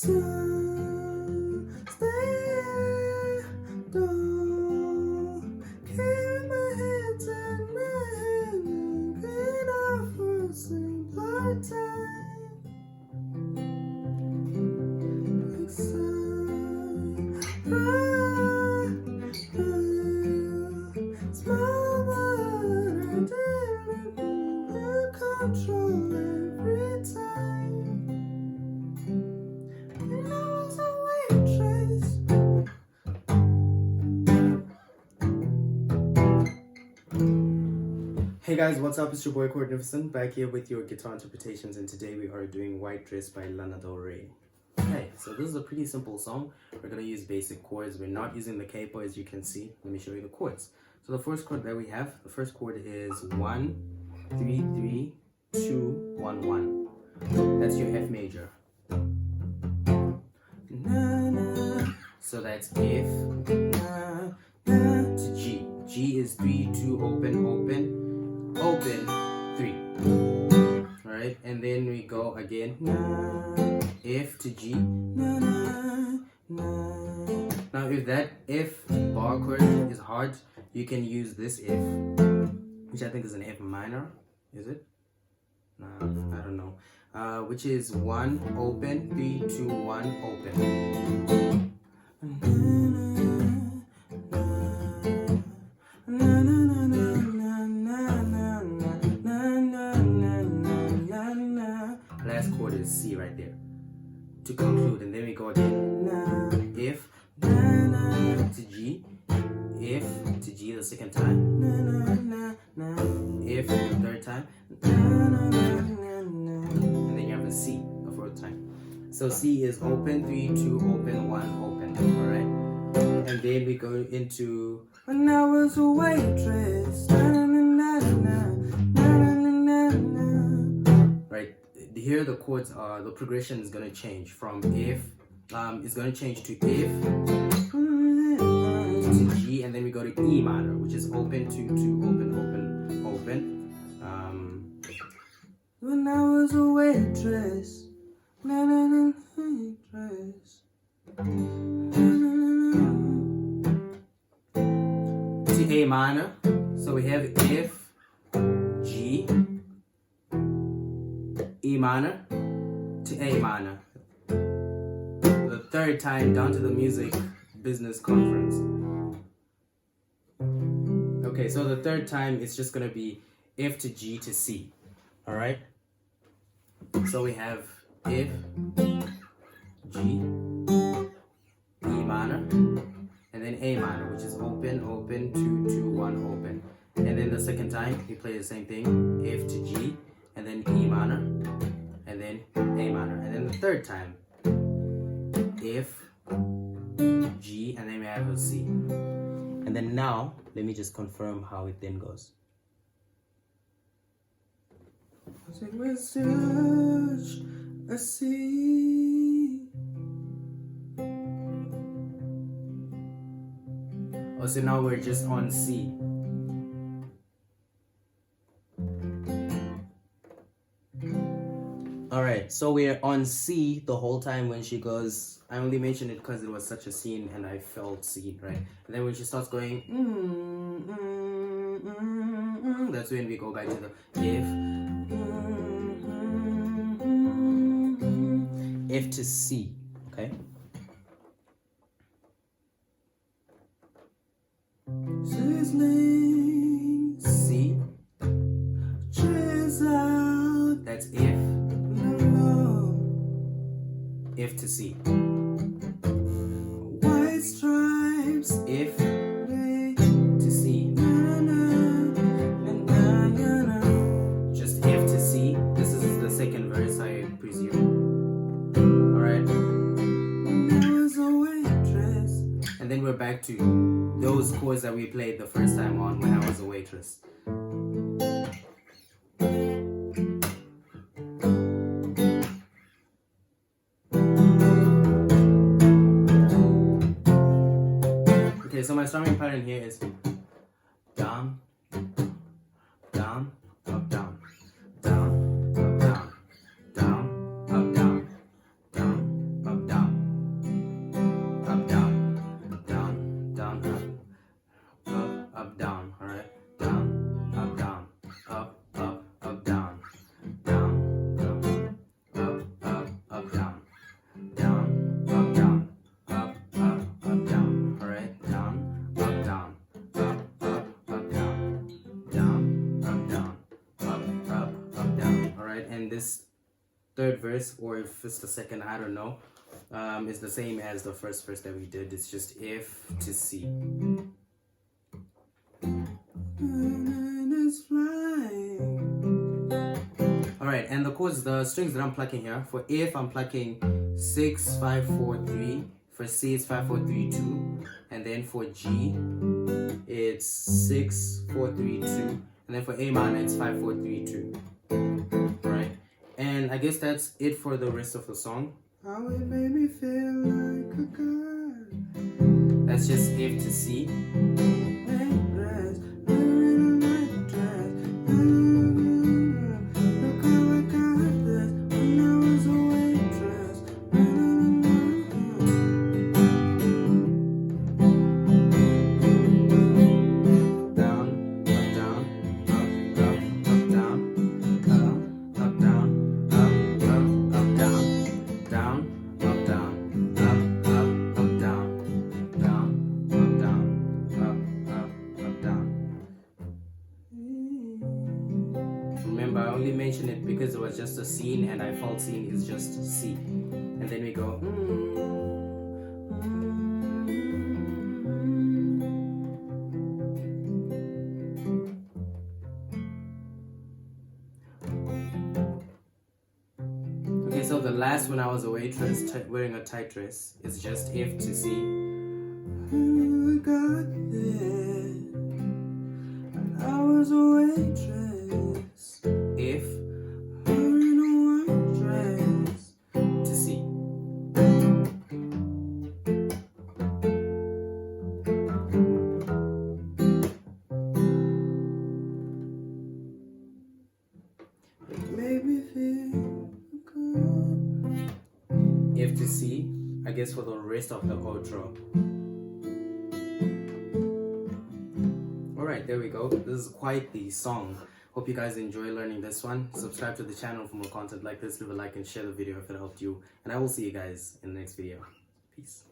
don't keep my hands in my hand and get off a simple time. Small but I didn't control every time. And I was a waitress. Hey guys, what's up? It's your boy Magnificent back here with your guitar interpretations, and today we are doing White Dress by Lana Del Rey. Okay, so this is a pretty simple song. We're going to use basic chords. We're not using the capo, as you can see. Let me show you the chords. So the first chord that we have, the first chord is 1, 3, 3, 2, 1, 1. That's your F major. Na, na. So that's F, na, na, to G. G is 3, 2, open, open, open, 3. Alright, and then we go again, na, F to G, na, na, na. Now if that F bar chord is hard, you can use this F, which I think is an F minor, is it? No, I don't know. Which is 1, open, 3, 2, 1, open. Last chord is C right there to conclude, and then we go again. F to G, F to G the second time, F the third time, and then you have a C the fourth time. So C is open, 3, 2, open, 1, open. Alright, and then we go into when I was a waitress. Right, here the chords are, the progression is going to change from F, it's going to change to F to G, and then we go to E minor, which is open, 2, 2, open, open, open. When I was a waitress, waitress. To A minor, so we have F, G, E minor to A minor. The third time down to the music business conference. Okay, so the third time it's just gonna be F to G to C. Alright? So we have F, G, E minor, and then A minor, which is open, open, 2, 2, 1, open. And then the second time we play the same thing, F to G, and then E minor, and then A minor. And then the third time, F, G, and then we have a C. And then now, let me just confirm how it then goes. It was such a C. Oh, so now we're just on C. Alright, so we're on C the whole time when she goes. I only mentioned it because it was such a scene and I felt C, right? And then when she starts going, that's when we go back to the F to C, okay? Sizzling C, drizzle, that's F. F to C. White stripes, F to C. Just F to C. This is the second verse, I presume. Alright. And then we're back to those chords that we played the first time on When I Was a Waitress. So my strumming pattern here is down, down, up, down, down, up, down, down, up, down, down, up, down. down, up, down, up, down. All right, down, up, down, up, down, down, up, down, up, down. All right, and this third verse, or if it's the second, I don't know, is the same as the first verse that we did. It's just F to C. Alright, and the chords, the strings that I'm plucking here, for F I'm plucking 6, 5, 4, 3. For C it's 5, 4, 3, 2. And then for G it's 6, 4, 3, 2. And then for A minor it's 5, 4, 3, 2. Alright, and I guess that's it for the rest of the song. How it made me feel like a girl. That's just F to C. Remember, I only mentioned it because it was just a scene, and I felt scene is just C. And then we go. Okay, so the last when I was a waitress wearing a tight dress is just F to C. I got there. I was a waitress. F in a white dress to C. It made me feel good. F to C, I guess, for the rest of the outro. Alright, there we go. This is quite the song. Hope you guys enjoy learning this one. Subscribe to the channel for more content like this. Leave a like and share the video if it helped you. And I will see you guys in the next video. Peace.